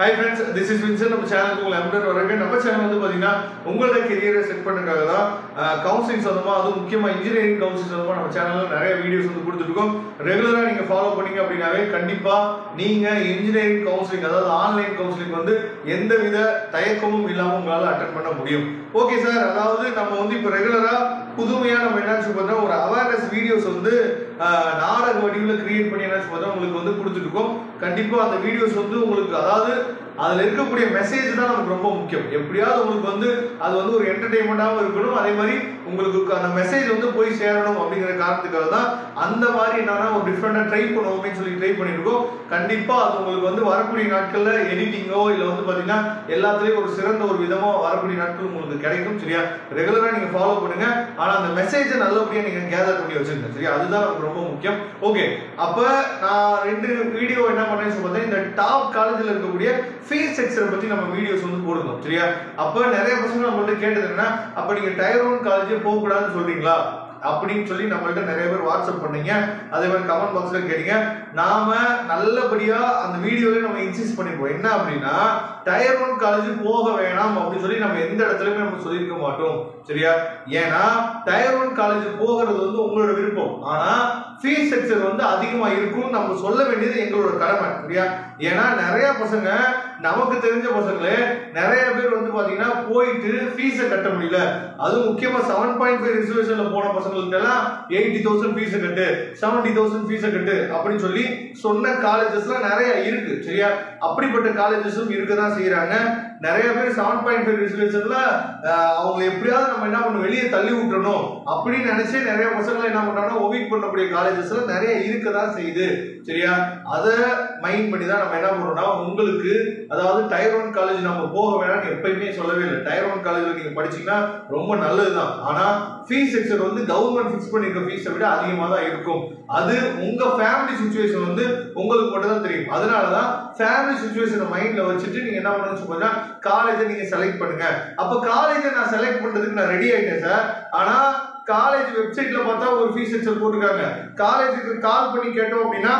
Hi friends, this is Vincent. நம்ம சேனலுக்கு உங்களை அன்புடன் வரவேற்கிறேன். நம்ம சேனல் வந்து பாத்தீங்கன்னா உங்களோட கெரியரை செட் பண்றதுக்காக தான் கவுன்சிலிங் சம்பந்தமா, அது முக்கியமா இன்ஜினியரிங் கவுன்சிலிங் சம்பந்தமா நம்ம சேனல்ல நிறைய வீடியோஸ் வந்து கொடுத்துட்டு இருக்கோம். ரெகுலரா நீங்க ஃபாலோ பண்ணீங்க அப்படின்னாவே கண்டிப்பா நீங்க இன்ஜினியரிங் கவுன்சிலிங், அதாவது ஆன்லைன் கவுன்சிலிங் வந்து எந்தவித தயக்கமும் இல்லாம உங்களால அட்டெண்ட் பண்ண முடியும். ஓகே சார், அதாவது நம்ம வந்து இப்போ ரெகுலரா புதுமையா நம்ம என்னாச்சு பார்த்தா ஒரு அவேர்னஸ் வீடியோஸ் வந்து நாடக வடிவில் கிரியேட் பண்ணி என்னாச்சு பார்த்தா உங்களுக்கு வந்து கொடுத்துட்டு இருக்கோம். கண்டிப்பா அந்த வீடியோஸ் வந்து உங்களுக்கு, அதாவது அதுல இருக்கக்கூடிய மெசேஜ் தான் நமக்கு ரொம்ப முக்கியம். எப்படியாவது உங்களுக்கு வந்து அது வந்து ஒரு என்டர்டெயின்மெண்டாகவும் இருக்கணும், அதே மாதிரி உங்களுக்கு அந்த மெசேஜ் வந்து போய் சேரணும் அப்படிங்கிற காரணத்துக்காக தான் அந்த மாதிரி என்னன்னா ஒரு டிஃப்ரெண்டா ட்ரை பண்ணுவோம் அப்படின்னு சொல்லி ட்ரை பண்ணிருக்கோம். கண்டிப்பா அது உங்களுக்கு வந்து வரக்கூடிய நாட்கள்ல எடிட்டிங்கோ இல்ல வந்து பாத்தீங்கன்னா எல்லாத்துலயும் ஒரு சிறந்த ஒரு விதமா வரக்கூடிய நாட்கள் உங்களுக்கு கிடைக்கும். சரியா, ரெகுலரா நீங்க ஃபாலோ பண்ணுங்க. ஆனா அந்த மெசேஜை நல்லபடியா நீங்க கேதர் பண்ணி வச்சிருங்க. சரியா, அதுதான் நமக்கு ரொம்ப முக்கியம். ஓகே, அப்ப நான் 2 வீடியோ என்ன பண்ணேன்னு சொல்லி இந்த டாப் காலேஜ்ல இருக்கக்கூடிய ஃபீஸ் ஸ்ட்ரக்சர் பத்தி நம்ம வீடியோஸ் வந்து போடுறோம். சரியா, அப்ப நிறைய பசங்க நம்மள்ட்ட கேட்டது என்ன, அப்ப நீங்க டயர் 1 காலேஜே போக கூடாதுன்னு சொல்றீங்களா அப்படின்னு சொல்லி நம்மள்ட்ட நிறைய பேர் வாட்ஸ்அப் பண்ணீங்க. அதே மாதிரி கமெண்ட் பாக்ஸ்ல கேட்டீங்க. நாம நல்லபடியா அந்த வீடியோல நம்ம இன்சிஸ்ட் பண்ணிப்போம் என்ன அப்படின்னா, டயர் 1 காலேஜ் போக வேணாம் அப்படின்னு சொல்லி நம்ம எந்த இடத்துலயுமே நம்ம சொல்லியிருக்க மாட்டோம். சரியா, ஏன்னா டயர் 1 காலேஜ் போகிறது வந்து உங்களோட விருப்பம், ஆனா ஃபீஸ் ஸ்ட்ரக்சர் வந்து அதிகமா இருக்கும் நம்ம சொல்ல வேண்டியது எங்களோட கடமை. சரியா, ஏன்னா நிறைய பசங்க, நமக்கு தெரிஞ்ச பசங்களே நிறைய பேர் வந்து பாத்தீங்கன்னா போயிட்டு ஃபீஸை கட்ட முடியல. அதுவும் முக்கியமா 7.5 ரிசர்வேஷன்ல போன பசங்களுக்கு எல்லாம் 80,000 ஃபீஸை கட்டு, 70,000 ஃபீஸை கட்டு அப்படின்னு சொல்லி சொன்ன காலேஜஸ்லாம் நிறைய இருக்கு. சரியா, அப்படிப்பட்ட காலேஜஸும் இருக்கதான் செய்யறாங்க. நிறைய பேர் 7.5 ரிசர்வேஷன்ல அவங்க எப்படியாவது நம்ம என்ன பண்ணணும், வெளியே தள்ளி விட்டுறணும் அப்படின்னு நினைச்சு நிறைய பசங்களை என்ன பண்றாங்கன்னா ஒமிட் பண்ணக்கூடிய காலேஜஸ்ல நிறைய இருக்கதான் செய்யுது. சரியா, அதை மைண்ட் பண்ணி தான் நம்ம என்ன பண்றோம்னா உங்களுக்கு, அதாவது டயர் 1 காலேஜ் நம்ம போக வேணாம்னு எப்பயுமே சொல்லவே இல்லை. டயர் 1 காலேஜ்ல நீங்க படிச்சீங்கன்னா ரொம்ப நல்லதுதான். ஆனா ஃபீஸ் ஸ்ட்ரக்சர் வந்து கவர்மெண்ட் ஃபிக்ஸ் பண்ணிருக்க ஃபீஸை விட அதிகமா தான் இருக்கும். அது உங்க ஃபேமிலி சிச்சுவேஷன் வந்து உங்களுக்கு மட்டும் தான் தெரியும். அதனாலதான் ஃபேமிலி சிச்சுவேஷனை மைண்ட்ல வச்சுட்டு நீங்க என்ன பண்ணணும்னு சொன்னா காலேஜை நீங்க செலக்ட் பண்ணுங்க. அப்ப காலேஜை நான் செலக்ட் பண்றதுக்கு நான் ரெடி ஆயிட்டேன் சார், ஆனா காலேஜ் வெப்சைட்ல பார்த்தா ஒரு ஃபீஸ் ஸ்ட்ரக்சர் போட்டுருக்காங்க. காலேஜுக்கு கால் பண்ணி கேட்டோம் அப்படின்னா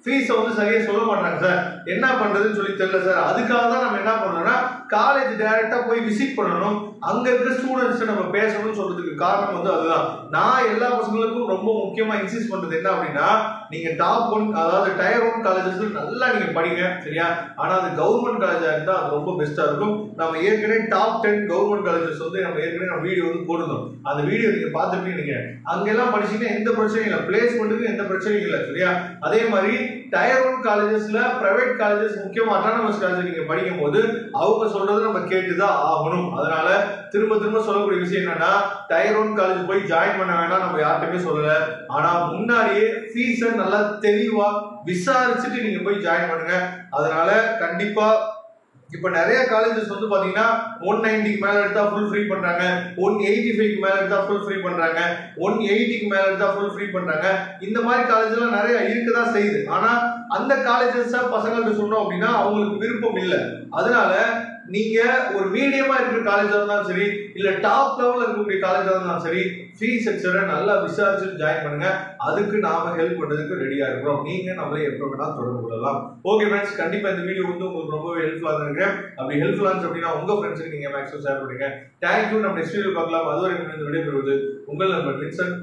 ஃபீஸை வந்து சரியா சொல்ல மாட்டாங்க சார், என்ன பண்றதுன்னு சொல்லி தெரியல சார். அதுக்காக தான் நம்ம என்ன பண்றோம்னா காலேஜ் டைரக்டா போய் விசிட் பண்ணணும், அங்க இருக்க ஸ்டூடெண்ட்ஸ் நம்ம பேசணும்னு சொல்றதுக்கு காரணம் வந்து அதுதான். நான் எல்லா பசங்களுக்கும் ரொம்ப முக்கியமா இன்சிஸ்ட் பண்றது என்ன அப்படின்னா, நீங்க டாப் 1, அதாவது டயர் 1 காலேஜஸ்ல நல்லா நீங்க படிங்க. சரியா, ஆனா அது கவர்மெண்ட் காலேஜா இருந்தா அது ரொம்ப பெஸ்டா இருக்கும். நம்ம ஏற்கனவே டாப் 10 கவர்மெண்ட் காலேஜஸ் வந்து நம்ம ஏற்கனவே நம்ம வீடியோ வந்து போடுறோம். அந்த வீடியோ நீங்க பார்த்துட்டீங்க. அங்கெல்லாம் படிச்சீங்கன்னா எந்த பிரச்சனையும் இல்லை, பிளேஸ்மெண்ட்டுக்கு எந்த பிரச்சனையும் இல்லை. சரியா, அதே மாதிரி டயர் 1 காலேஜஸ்ல பிரைவேட் காலேஜஸ், முக்கியமா அட்டானமஸ் காலேஜ் நீங்க படிக்கும் போது அவங்க சொல்றது நம்ம கேட்டுதான் ஆகணும். அதனால திரும்ப திரும்ப சொல்லக்கூடிய விஷயம் என்னன்னா, டயர் 1 காலேஜ் போய் ஜாயின் பண்ண வேணாம் நம்ம யார்கிட்டயுமே சொல்லல. ஆனா முன்னாடியே ஃபீஸை நல்லா தெளிவா விசாரிச்சுட்டு நீங்க போய் ஜாயின் பண்ணுங்க. அதனால கண்டிப்பா இப்ப நிறைய காலேஜஸ் வந்து பாத்தீங்கன்னா 190க்கு மேல எடுத்தா ஃபுல் ஃப்ரீ பண்றாங்க, 185க்கு மேல எடுத்தா ஃபுல் ஃப்ரீ பண்றாங்க, 180க்கு மேல எடுத்தா ஃபுல் ஃப்ரீ பண்றாங்க. இந்த மாதிரி காலேஜ் எல்லாம் நிறைய இருக்கதான் செய்யுது. ஆனா அந்த காலேஜஸ் பசங்கள்ட்ட சொன்னோம் அப்படின்னா அவங்களுக்கு விருப்பம் இல்லை. அதனால நீங்க ஒரு மீடியமா இருக்கிற காலேஜா இருந்தாலும் சரி, இல்ல டாப் லெவல்ல இருக்கக்கூடிய காலேஜா இருந்தாலும் சரி, ஃபீஸ் ஸ்ட்ரக்சரை நல்லா விசாரிச்சுட்டு ஜாயின் பண்ணுங்க. அதுக்கு நாம ஹெல்ப் பண்றதுக்கு ரெடியா இருக்கிறோம். நீங்க நம்மளே எப்ப வேணா தொடர்பு கொள்ளலாம். ஓகே ஃப்ரெண்ட்ஸ், கண்டிப்பா இந்த வீடியோ வந்து உங்களுக்கு ரொம்பவே ஹெல்ப்ஃபுல்லா நினைக்கிறேன். அப்படி ஹெல்ப்ஃபுல்லா இருந்துச்சு அப்படின்னா உங்க ஃப்ரெண்ட்ஸுக்கு நீங்க மேக்ஸிமம் ஷேர் பண்ணுங்க. தேங்க்யூ. நம்ம நெக்ஸ்ட் வீடியோ பார்க்கலாம். அதுவரை இந்த விடைபெறுவது உங்கள் நண்பர் வின்சென்ட்.